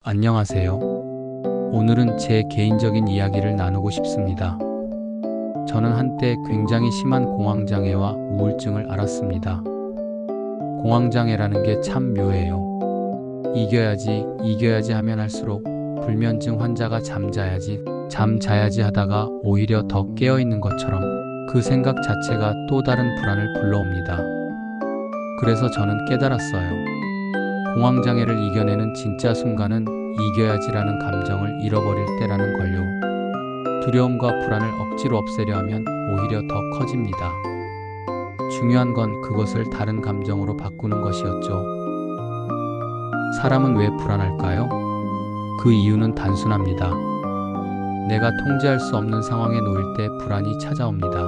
안녕하세요. 오늘은 제 개인적인 이야기를 나누고 싶습니다. 저는 한때 굉장히 심한 공황장애와 우울증을 앓았습니다. 공황장애라는 게 참 묘해요. 이겨야지 하면 할수록 불면증 환자가 잠자야지 하다가 오히려 더 깨어있는 것처럼 그 생각 자체가 또 다른 불안을 불러옵니다. 그래서 저는 깨달았어요. 공황장애를 이겨내는 진짜 순간은 이겨야지라는 감정을 잃어버릴 때라는 걸요. 두려움과 불안을 억지로 없애려 하면 오히려 더 커집니다. 중요한 건 그것을 다른 감정으로 바꾸는 것이었죠. 사람은 왜 불안할까요? 그 이유는 단순합니다. 내가 통제할 수 없는 상황에 놓일 때 불안이 찾아옵니다.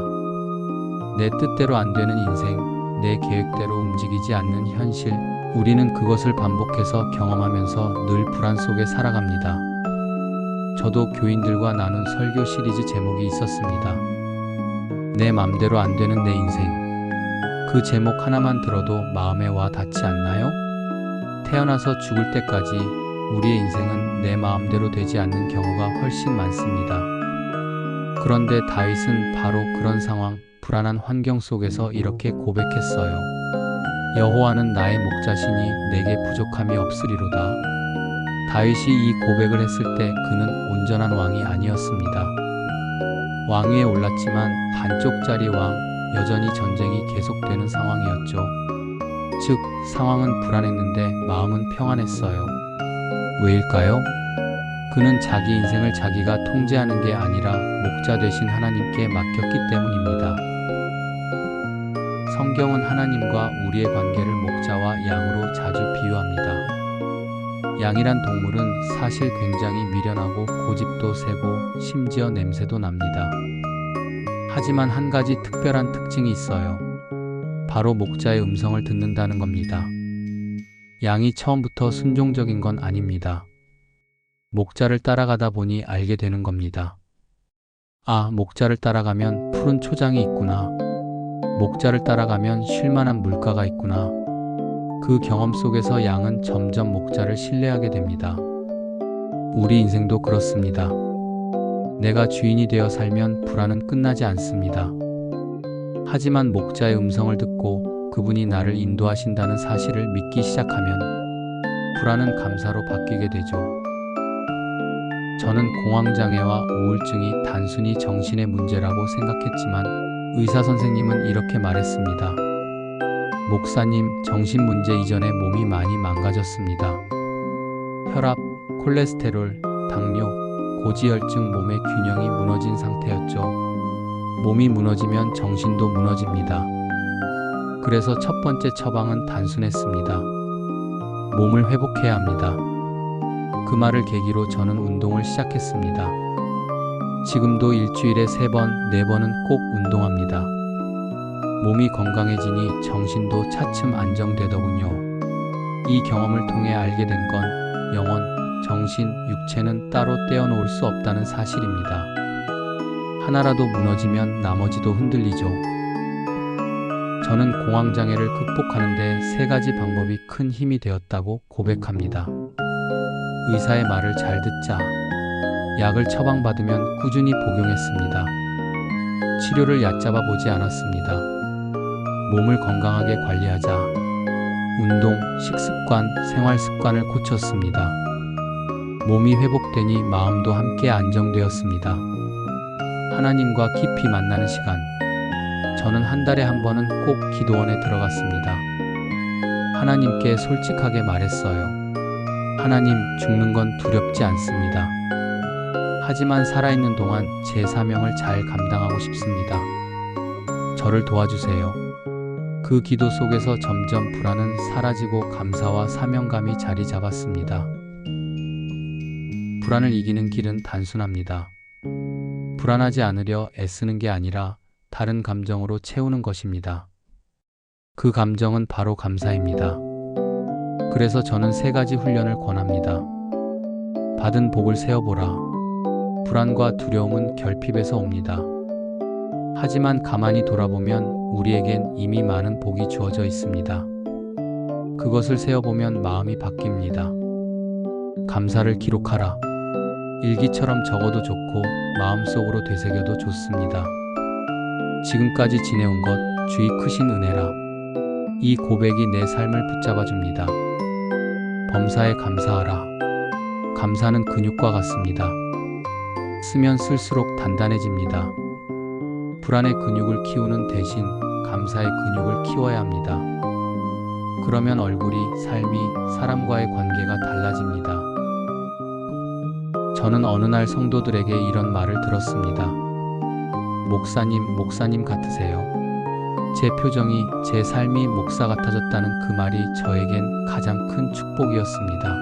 내 뜻대로 안 되는 인생, 내 계획대로 움직이지 않는 현실, 우리는 그것을 반복해서 경험하면서 늘 불안 속에 살아갑니다. 저도 교인들과 나눈 설교 시리즈 제목이 있었습니다. 내 맘대로 안 되는 내 인생. 그 제목 하나만 들어도 마음에 와 닿지 않나요? 태어나서 죽을 때까지 우리의 인생은 내 마음대로 되지 않는 경우가 훨씬 많습니다. 그런데 다윗은 바로 그런 상황, 불안한 환경 속에서 이렇게 고백했어요. 여호와는 나의 목자시니 내게 부족함이 없으리로다. 다윗이 이 고백을 했을 때 그는 온전한 왕이 아니었습니다. 왕위에 올랐지만 반쪽짜리 왕, 여전히 전쟁이 계속되는 상황이었죠. 즉, 상황은 불안했는데 마음은 평안했어요. 왜일까요? 그는 자기 인생을 자기가 통제하는 게 아니라 목자 되신 하나님께 맡겼기 때문입니다. 성경은 하나님과 우리의 관계를 목자와 양으로 자주 비유합니다. 양이란 동물은 사실 굉장히 미련하고 고집도 세고 심지어 냄새도 납니다. 하지만 한 가지 특별한 특징이 있어요. 바로 목자의 음성을 듣는다는 겁니다. 양이 처음부터 순종적인 건 아닙니다. 목자를 따라가다 보니 알게 되는 겁니다. 아, 목자를 따라가면 푸른 초장이 있구나. 목자를 따라가면 쉴만한 물가가 있구나. 그 경험 속에서 양은 점점 목자를 신뢰하게 됩니다. 우리 인생도 그렇습니다. 내가 주인이 되어 살면 불안은 끝나지 않습니다. 하지만 목자의 음성을 듣고 그분이 나를 인도하신다는 사실을 믿기 시작하면 불안은 감사로 바뀌게 되죠. 저는 공황장애와 우울증이 단순히 정신의 문제라고 생각했지만 의사 선생님은 이렇게 말했습니다. 목사님, 정신 문제 이전에 몸이 많이 망가졌습니다. 혈압, 콜레스테롤, 당뇨, 고지혈증, 몸의 균형이 무너진 상태였죠. 몸이 무너지면 정신도 무너집니다. 그래서 첫 번째 처방은 단순했습니다. 몸을 회복해야 합니다. 그 말을 계기로 저는 운동을 시작했습니다. 지금도 일주일에 3번, 4번은 꼭 운동합니다. 몸이 건강해지니 정신도 차츰 안정되더군요. 이 경험을 통해 알게 된 건 영혼, 정신, 육체는 따로 떼어놓을 수 없다는 사실입니다. 하나라도 무너지면 나머지도 흔들리죠. 저는 공황장애를 극복하는데 3가지 방법이 큰 힘이 되었다고 고백합니다. 의사의 말을 잘 듣자. 약을 처방받으면 꾸준히 복용했습니다. 치료를 얕잡아 보지 않았습니다. 몸을 건강하게 관리하자. 운동, 식습관, 생활습관을 고쳤습니다. 몸이 회복되니 마음도 함께 안정되었습니다. 하나님과 깊이 만나는 시간. 저는 한 달에 한 번은 꼭 기도원에 들어갔습니다. 하나님께 솔직하게 말했어요. 하나님, 죽는 건 두렵지 않습니다. 하지만 살아있는 동안 제 사명을 잘 감당하고 싶습니다. 저를 도와주세요. 그 기도 속에서 점점 불안은 사라지고 감사와 사명감이 자리 잡았습니다. 불안을 이기는 길은 단순합니다. 불안하지 않으려 애쓰는 게 아니라 다른 감정으로 채우는 것입니다. 그 감정은 바로 감사입니다. 그래서 저는 3가지 훈련을 권합니다. 받은 복을 세어보라. 불안과 두려움은 결핍에서 옵니다. 하지만 가만히 돌아보면 우리에겐 이미 많은 복이 주어져 있습니다. 그것을 세어보면 마음이 바뀝니다. 감사를 기록하라. 일기처럼 적어도 좋고 마음속으로 되새겨도 좋습니다. 지금까지 지내온 것 주의 크신 은혜라. 이 고백이 내 삶을 붙잡아 줍니다. 범사에 감사하라. 감사는 근육과 같습니다. 쓰면 쓸수록 단단해집니다. 불안의 근육을 키우는 대신 감사의 근육을 키워야 합니다. 그러면 얼굴이, 삶이, 사람과의 관계가 달라집니다. 저는 어느 날 성도들에게 이런 말을 들었습니다. 목사님 같으세요. 제 표정이, 제 삶이 목사 같아졌다는 그 말이 저에겐 가장 큰 축복이었습니다.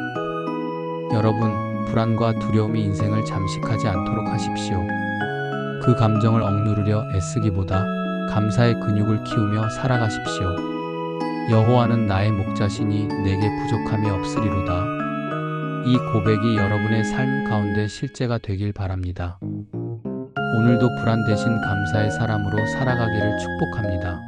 여러분, 불안과 두려움이 인생을 잠식하지 않도록 하십시오. 그 감정을 억누르려 애쓰기보다 감사의 근육을 키우며 살아가십시오. 여호와는 나의 목자시니 내게 부족함이 없으리로다. 이 고백이 여러분의 삶 가운데 실제가 되길 바랍니다. 오늘도 불안 대신 감사의 사람으로 살아가기를 축복합니다.